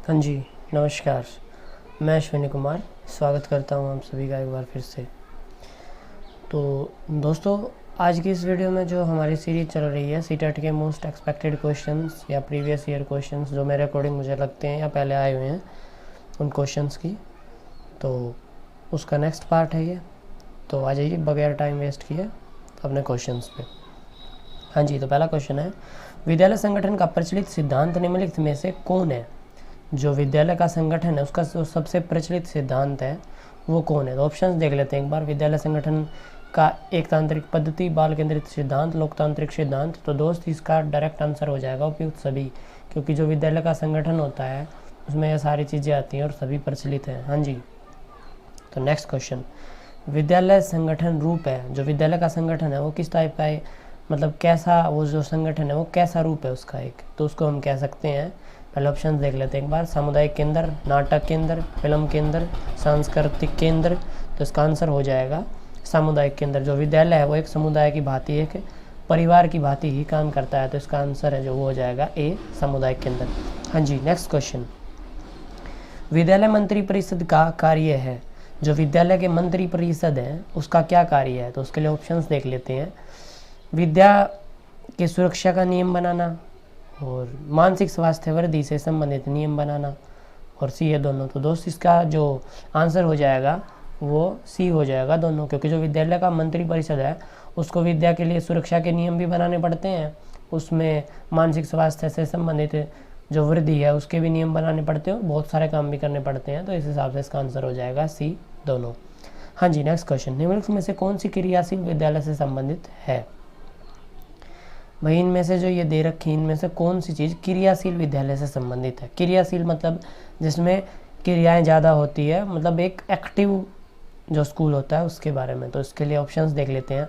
हाँ जी, नमस्कार। मैं अश्विनी कुमार स्वागत करता हूँ आप सभी का एक बार फिर से। तो दोस्तों, आज की इस वीडियो में जो हमारी सीरीज़ चल रही है सीटेट के मोस्ट एक्सपेक्टेड क्वेश्चंस या प्रीवियस ईयर क्वेश्चंस जो मेरे अकॉर्डिंग मुझे लगते हैं या पहले आए हुए हैं उन क्वेश्चंस की, तो उसका नेक्स्ट पार्ट है ये। तो आ जाइए बगैर टाइम वेस्ट किए अपने क्वेश्चंस पे। हाँ जी, तो पहला क्वेश्चन है, विद्यालय संगठन का प्रचलित सिद्धांत निम्नलिखित में से कौन है? जो विद्यालय का संगठन है उसका जो सबसे प्रचलित सिद्धांत है वो कौन है? तो ऑप्शंस देख लेते हैं एक बार। विद्यालय संगठन का एक तांत्रिक पद्धति, बाल केंद्रित सिद्धांत, लोकतांत्रिक सिद्धांत। तो दोस्त इसका डायरेक्ट आंसर हो जाएगा उपयुक्त सभी, क्योंकि जो विद्यालय का संगठन होता है उसमें ये सारी चीज़ें आती हैं और सभी प्रचलित हैं। हाँ जी, तो नेक्स्ट क्वेश्चन, विद्यालय संगठन रूप है, जो विद्यालय का संगठन है वो किस टाइप का है, मतलब कैसा, वो जो संगठन है वो कैसा रूप है उसका एक, तो उसको हम कह सकते हैं। पहले ऑप्शन देख लेते हैं एक बार। सामुदायिक केंद्र, नाटक केंद्र, फिल्म केंद्र, सांस्कृतिक केंद्र। तो इसका आंसर हो जाएगा सामुदायिक केंद्र। जो विद्यालय है वो एक समुदाय की भांति, एक परिवार की भांति ही काम करता है, तो इसका आंसर है जो वो हो जाएगा ए, सामुदायिक केंद्र। हाँ जी, नेक्स्ट क्वेश्चन, विद्यालय मंत्री परिषद का कार्य है, जो विद्यालय के मंत्री परिषद है उसका क्या कार्य है? तो उसके लिए ऑप्शंस देख लेते हैं। विद्या की सुरक्षा का नियम बनाना और मानसिक स्वास्थ्य वृद्धि से संबंधित नियम बनाना, और सी है दोनों। तो दोस्त इसका जो आंसर हो जाएगा वो सी हो जाएगा दोनों, क्योंकि जो विद्यालय का मंत्री परिषद है उसको विद्या के लिए सुरक्षा के नियम भी बनाने पड़ते हैं, उसमें मानसिक स्वास्थ्य से संबंधित जो वृद्धि है उसके भी नियम बनाने पड़ते हैं और बहुत सारे काम भी करने पड़ते हैं। तो इस हिसाब से इसका आंसर हो जाएगा सी, दोनों। हाँ जी, नेक्स्ट क्वेश्चन, निम्नलिखित में से कौन सी क्रियाशील विद्यालय से संबंधित है? भाई इनमें से जो ये दे रखी है इनमें से कौन सी चीज़ क्रियाशील विद्यालय से संबंधित है? क्रियाशील मतलब जिसमें क्रियाएं ज़्यादा होती है, मतलब एक एक्टिव जो स्कूल होता है उसके बारे में। तो इसके लिए ऑप्शंस देख लेते हैं।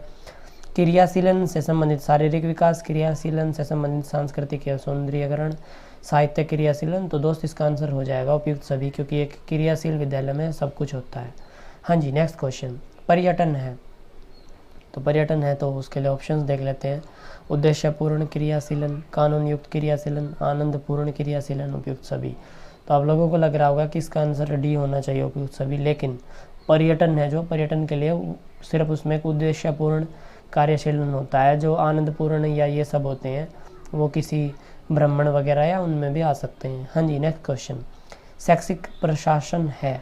क्रियाशीलन से संबंधित शारीरिक विकास, क्रियाशीलन से संबंधित सांस्कृतिक या सौंदर्यीकरण, साहित्य क्रियाशीलन। तो दोस्त इसका आंसर हो जाएगा उपयुक्त सभी, क्योंकि एक क्रियाशील विद्यालय में सब कुछ होता है। हाँ जी, नेक्स्ट क्वेश्चन, पर्यटन है, तो पर्यटन है तो उसके लिए ऑप्शंस देख लेते हैं। उद्देश्यपूर्ण क्रियाशीलन, कानून युक्त क्रियाशीलन, आनंदपूर्ण क्रियाशीलन, उपयुक्त सभी। तो आप लोगों को लग रहा होगा कि इसका आंसर डी होना चाहिए, उपयुक्त सभी, लेकिन पर्यटन है जो पर्यटन के लिए सिर्फ उसमें एक उद्देश्यपूर्ण कार्यशीलन होता है। जो आनंदपूर्ण या ये सब होते हैं वो किसी ब्राह्मण वगैरह या उनमें भी आ सकते हैं। हाँ जी, नेक्स्ट क्वेश्चन, शैक्षिक प्रशासन है,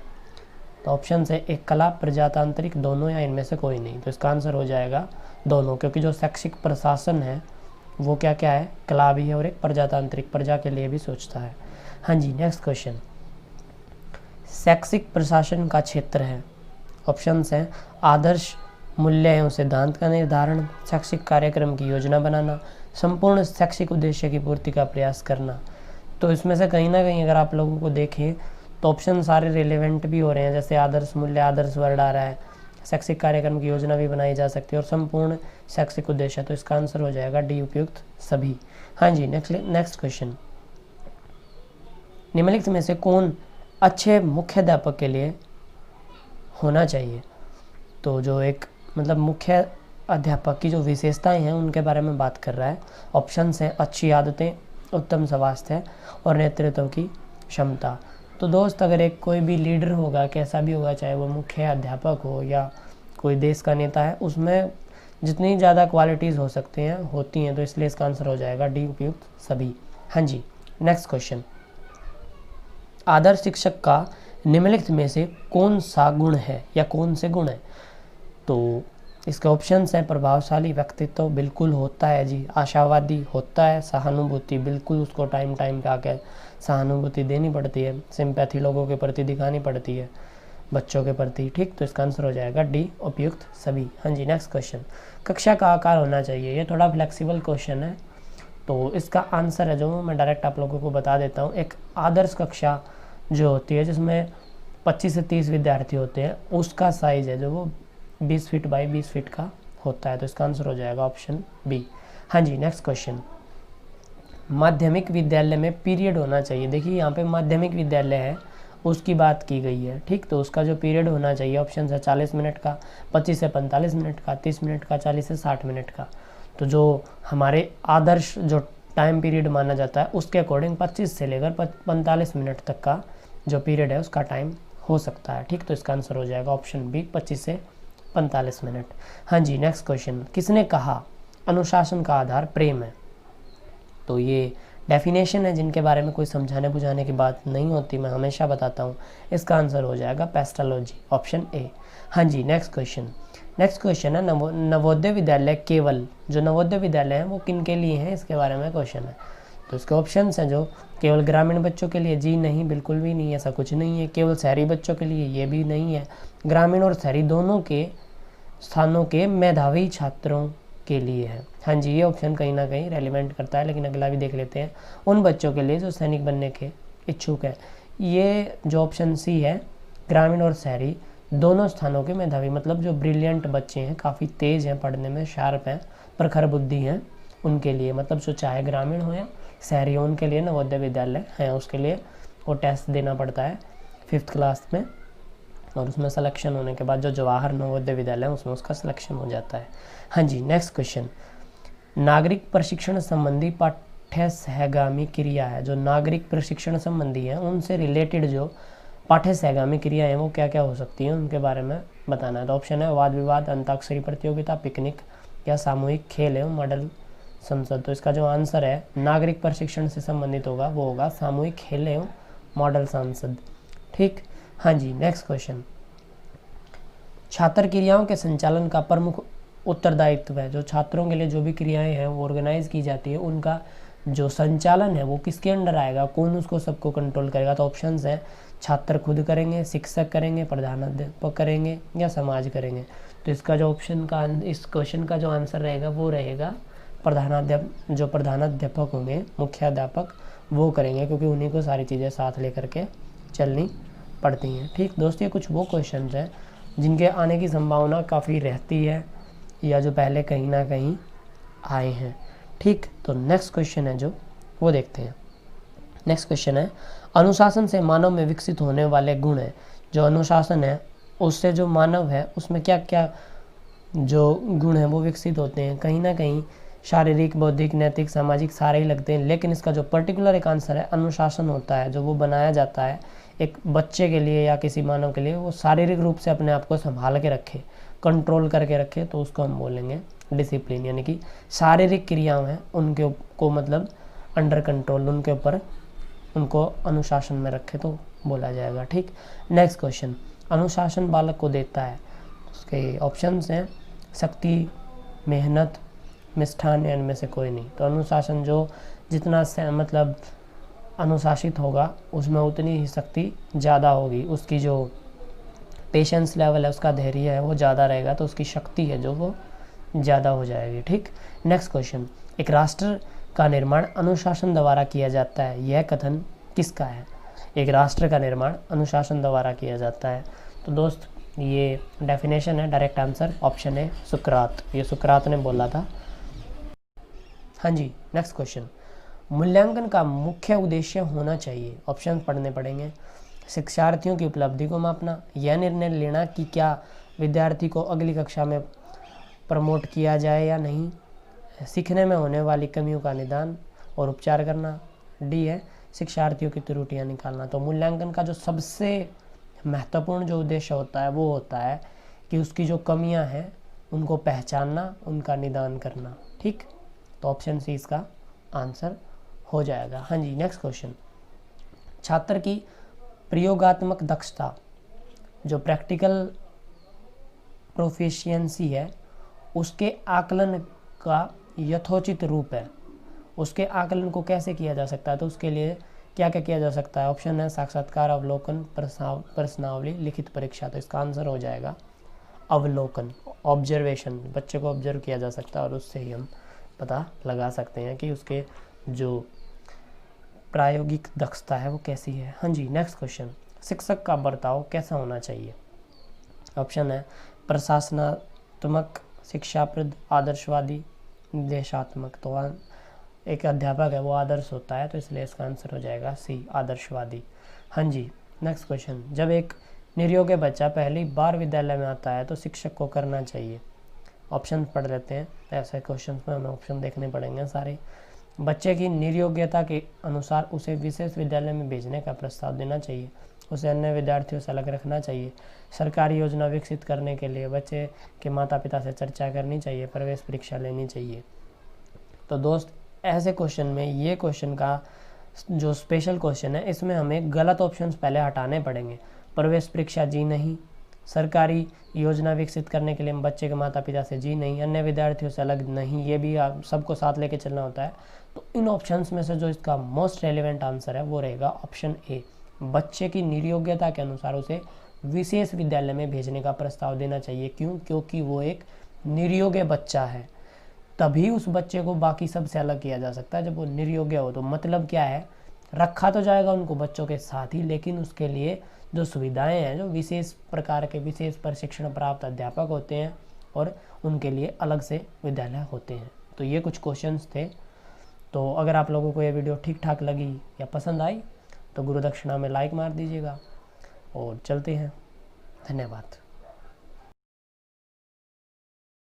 तो ऑप्शन है एक कला, प्रजातांत्रिक, दोनों या इनमें से कोई नहीं। तो इसका आंसर हो जाएगा दोनों, क्योंकि जो शैक्षिक प्रशासन है वो क्या क्या है, कला भी है और एक प्रजातांत्रिक, प्रजा के लिए भी सोचता है। हाँ जी, नेक्स्ट क्वेश्चन, शैक्षिक प्रशासन का क्षेत्र है, ऑप्शंस हैं आदर्श मूल्य एवं सिद्धांत का निर्धारण, शैक्षिक कार्यक्रम की योजना बनाना, संपूर्ण शैक्षिक उद्देश्य की पूर्ति का प्रयास करना। तो इसमें से कहीं ना कहीं अगर आप लोगों को देखें तो ऑप्शन सारे रिलेवेंट भी हो रहे हैं, जैसे आदर्श मूल्य, आदर्श वर्ड आ रहा है, शैक्षिक कार्यक्रम की योजना भी बनाई जा सकती है और संपूर्ण शैक्षिक उद्देश्य। तो इसका आंसर हो जाएगा डी, उपयुक्त सभी। हाँ जी, नेक्स्ट क्वेश्चन, निम्नलिखित में से कौन अच्छे मुख्याध्यापक के लिए होना चाहिए? तो जो एक मतलब मुख्य अध्यापक की जो विशेषताएं हैं उनके बारे में बात कर रहा है। ऑप्शंस हैं अच्छी आदतें, उत्तम स्वास्थ्य और नेतृत्व की क्षमता। तो दोस्त अगर एक कोई भी लीडर होगा, कैसा भी होगा, चाहे वो मुख्य अध्यापक हो या कोई देश का नेता है, उसमें जितनी ज़्यादा क्वालिटीज़ हो सकते हैं होती हैं, तो इसलिए इसका आंसर हो जाएगा डी, उपयुक्त सभी। हाँ जी, नेक्स्ट क्वेश्चन, आदर्श शिक्षक का निम्नलिखित में से कौन सा गुण है या कौन से गुण है? तो इसके ऑप्शंस हैं प्रभावशाली व्यक्तित्व, बिल्कुल होता है जी, आशावादी होता है, सहानुभूति, बिल्कुल उसको टाइम टाइम पे आके सहानुभूति देनी पड़ती है, सिंपैथी लोगों के प्रति दिखानी पड़ती है, बच्चों के प्रति, ठीक। तो इसका आंसर हो जाएगा डी, उपयुक्त सभी। हाँ जी, नेक्स्ट क्वेश्चन, कक्षा का आकार होना चाहिए, ये थोड़ा फ्लेक्सिबल क्वेश्चन है, तो इसका आंसर है जो मैं डायरेक्ट आप लोगों को बता देता हूँ। एक आदर्श कक्षा जो होती है जिसमें 25 से 30 विद्यार्थी होते हैं, उसका साइज है जो वो 20 फीट बाई 20 फीट का होता है। तो इसका आंसर हो जाएगा ऑप्शन बी। हाँ जी, नेक्स्ट क्वेश्चन, माध्यमिक विद्यालय में पीरियड होना चाहिए। देखिए यहाँ पे माध्यमिक विद्यालय है उसकी बात की गई है, ठीक। तो उसका जो पीरियड होना चाहिए ऑप्शन है 40 मिनट का, 25 से 45 मिनट का, 30 मिनट का, 40 से 60 मिनट का। तो जो हमारे आदर्श जो टाइम पीरियड माना जाता है उसके अकॉर्डिंग 25 से लेकर 45 मिनट तक का जो पीरियड है उसका टाइम हो सकता है। ठीक, तो इसका आंसर हो जाएगा ऑप्शन बी 25 से 45 मिनट। हाँ जी, नेक्स्ट क्वेश्चन, किसने कहा अनुशासन का आधार प्रेम है? तो ये डेफिनेशन है जिनके बारे में कोई समझाने बुझाने की बात नहीं होती, मैं हमेशा बताता हूँ। इसका आंसर हो जाएगा पेस्टोलॉजी, ऑप्शन ए। हाँ जी, नेक्स्ट क्वेश्चन है नवोदय विद्यालय केवल, जो नवोदय विद्यालय हैं वो किन के लिए हैं, इसके बारे में क्वेश्चन है। तो इसके ऑप्शंस हैं जो केवल ग्रामीण बच्चों के लिए, जी नहीं, बिल्कुल भी नहीं, ऐसा कुछ नहीं है। केवल शहरी बच्चों के लिए, ये भी नहीं है। ग्रामीण और शहरी दोनों के स्थानों के मेधावी छात्रों के लिए है। हाँ जी, ये ऑप्शन कहीं ना कहीं रेलिवेंट करता है, लेकिन अगला भी देख लेते हैं। उन बच्चों के लिए जो सैनिक बनने के इच्छुक हैं। ये जो ऑप्शन सी है, ग्रामीण और शहरी दोनों स्थानों के मेधावी, मतलब जो ब्रिलियंट बच्चे हैं, काफ़ी तेज़ हैं पढ़ने में, शार्प हैं, प्रखर बुद्धि हैं, उनके लिए, मतलब जो चाहे ग्रामीण हो या शहरी हो, उनके लिए नवोदय विद्यालय हैं। उसके लिए वो टेस्ट देना पड़ता है 5th क्लास में, और उसमें सिलेक्शन होने के बाद जो जवाहर नवोदय विद्यालय है उसमें उसका सिलेक्शन हो जाता है। हाँ जी, नेक्स्ट क्वेश्चन, नागरिक प्रशिक्षण संबंधी पाठ्य सहगामी क्रिया है। जो नागरिक प्रशिक्षण संबंधी है उनसे रिलेटेड जो पाठ्य सहगामी क्रिया है वो क्या क्या हो सकती हैं, उनके बारे में बताना है। तो ऑप्शन है वाद विवाद, अंताक्षरी प्रतियोगिता, पिकनिक या सामूहिक खेल एवं मॉडल संसद। तो इसका जो आंसर है नागरिक प्रशिक्षण से संबंधित होगा वो होगा सामूहिक खेल एवं मॉडल संसद। ठीक, हाँ जी, नेक्स्ट क्वेश्चन, छात्र क्रियाओं के संचालन का प्रमुख उत्तरदायित्व है। जो छात्रों के लिए जो भी क्रियाएं हैं वो ऑर्गेनाइज की जाती है, उनका जो संचालन है वो किसके अंडर आएगा, कौन उसको सबको कंट्रोल करेगा? तो ऑप्शंस हैं छात्र खुद करेंगे, शिक्षक करेंगे, प्रधानाध्यापक करेंगे या समाज करेंगे। तो इसका जो ऑप्शन का, इस क्वेश्चन का जो आंसर रहेगा वो रहेगा जो प्रधानाध्यापक होंगे, मुख्याध्यापक, वो करेंगे, क्योंकि उन्हीं को सारी चीज़ें साथ लेकर के चलनी पड़ती हैं। ठीक दोस्तों, ये कुछ वो क्वेश्चन हैं जिनके आने की संभावना काफ़ी रहती है या जो पहले कहीं ना कहीं आए हैं। ठीक, तो नेक्स्ट क्वेश्चन है जो वो देखते हैं। नेक्स्ट क्वेश्चन है अनुशासन से मानव में विकसित होने वाले गुण है। जो अनुशासन है उससे जो मानव है उसमें क्या क्या जो गुण है वो विकसित होते हैं। कहीं ना कहीं शारीरिक, बौद्धिक, नैतिक, सामाजिक सारे ही लगते हैं, लेकिन इसका जो पर्टिकुलर एक आंसर है अनुशासन होता है। जो वो बनाया जाता है एक बच्चे के लिए या किसी मानव के लिए, वो शारीरिक रूप से अपने आप को संभाल के रखे, कंट्रोल करके रखे, तो उसको हम बोलेंगे डिसिप्लिन। यानी कि शारीरिक क्रियाएं हैं उनके को मतलब अंडर कंट्रोल, उनके ऊपर उनको अनुशासन में रखे तो बोला जाएगा। ठीक, नेक्स्ट क्वेश्चन, अनुशासन बालक को देता है। उसके ऑप्शंस हैं शक्ति, मेहनत, मिष्ठान या इनमें से कोई नहीं। तो अनुशासन जो जितना मतलब अनुशासित होगा उसमें उतनी ही शक्ति ज़्यादा होगी, उसकी जो पेशेंस लेवल है, उसका धैर्य है वो ज़्यादा रहेगा, तो उसकी शक्ति है जो वो ज़्यादा हो जाएगी। ठीक, नेक्स्ट क्वेश्चन, एक राष्ट्र का निर्माण अनुशासन द्वारा किया जाता है, यह कथन किसका है? एक राष्ट्र का निर्माण अनुशासन द्वारा किया जाता है। तो दोस्त ये डेफिनेशन है, डायरेक्ट आंसर ऑप्शन है सुकरात, ये सुकरात ने बोला था। हाँ जी, नेक्स्ट क्वेश्चन, मूल्यांकन का मुख्य उद्देश्य होना चाहिए। ऑप्शन पढ़ने पड़ेंगे। शिक्षार्थियों की उपलब्धि को मापना, यह निर्णय लेना कि क्या विद्यार्थी को अगली कक्षा में प्रमोट किया जाए या नहीं, सीखने में होने वाली कमियों का निदान और उपचार करना, डी है शिक्षार्थियों की त्रुटियां निकालना। तो मूल्यांकन का जो सबसे महत्वपूर्ण जो उद्देश्य होता है वो होता है कि उसकी जो कमियां हैं उनको पहचानना, उनका निदान करना। ठीक, तो ऑप्शन सी इसका आंसर हो जाएगा। हाँ जी, नेक्स्ट क्वेश्चन, छात्र की प्रयोगात्मक दक्षता, जो प्रैक्टिकल प्रोफिशिएंसी है, उसके आकलन का यथोचित रूप है। उसके आकलन को कैसे किया जा सकता है? तो उसके लिए क्या क्या किया जा सकता है? ऑप्शन है साक्षात्कार, अवलोकन, प्रश्नावली, लिखित परीक्षा। तो इसका आंसर हो जाएगा अवलोकन, ऑब्जर्वेशन। बच्चे को ऑब्जर्व किया जा सकता है और उससे ही हम पता लगा सकते हैं कि उसके जो प्रायोगिक दक्षता है वो कैसी है। हाँ जी, नेक्स्ट क्वेश्चन, शिक्षक का बर्ताव कैसा होना चाहिए? ऑप्शन है प्रशासनात्मक, शिक्षाप्रद, आदर्शवादी, निर्देशात्मक। तो एक अध्यापक है वो आदर्श होता है, तो इसलिए इसका आंसर हो जाएगा सी, आदर्शवादी। हाँ जी, नेक्स्ट क्वेश्चन, जब एक निरयोग्य बच्चा पहली बार विद्यालय में आता है तो शिक्षक को करना चाहिए। ऑप्शन पढ़ लेते हैं, ऐसे क्वेश्चन में हमें ऑप्शन देखने पड़ेंगे सारे। बच्चे की निर्योग्यता के अनुसार उसे विशेष विद्यालय में भेजने का प्रस्ताव देना चाहिए, उसे अन्य विद्यार्थियों से अलग रखना चाहिए। सरकारी योजना विकसित करने के लिए बच्चे के माता पिता से चर्चा करनी चाहिए, प्रवेश परीक्षा लेनी चाहिए। तो दोस्त, ऐसे क्वेश्चन में ये क्वेश्चन का जो स्पेशल क्वेश्चन है, इसमें हमें गलत ऑप्शंस पहले हटाने पड़ेंगे। प्रवेश परीक्षा जी नहीं, सरकारी योजना विकसित करने के लिए बच्चे के माता पिता से जी नहीं, अन्य विद्यार्थियों से अलग नहीं, ये भी आप सबको साथ लेके चलना होता है। तो इन ऑप्शंस में से जो इसका मोस्ट रेलिवेंट आंसर है वो रहेगा ऑप्शन ए, बच्चे की निर्योग्यता के अनुसार उसे विशेष विद्यालय में भेजने का प्रस्ताव देना चाहिए। क्यों? क्योंकि वो एक निर्योग्य बच्चा है, तभी उस बच्चे को बाकी सबसे अलग किया जा सकता है जब वो निर्योग्य हो। तो मतलब क्या है, रखा तो जाएगा उनको बच्चों के साथ ही, लेकिन उसके लिए जो सुविधाएं हैं, जो विशेष प्रकार के विशेष प्रशिक्षण प्राप्त अध्यापक होते हैं और उनके लिए अलग से विद्यालय होते हैं। तो ये कुछ क्वेश्चंस थे। तो अगर आप लोगों को ये वीडियो ठीक ठाक लगी या पसंद आई तो गुरु दक्षिणा में लाइक मार दीजिएगा और चलते हैं। धन्यवाद।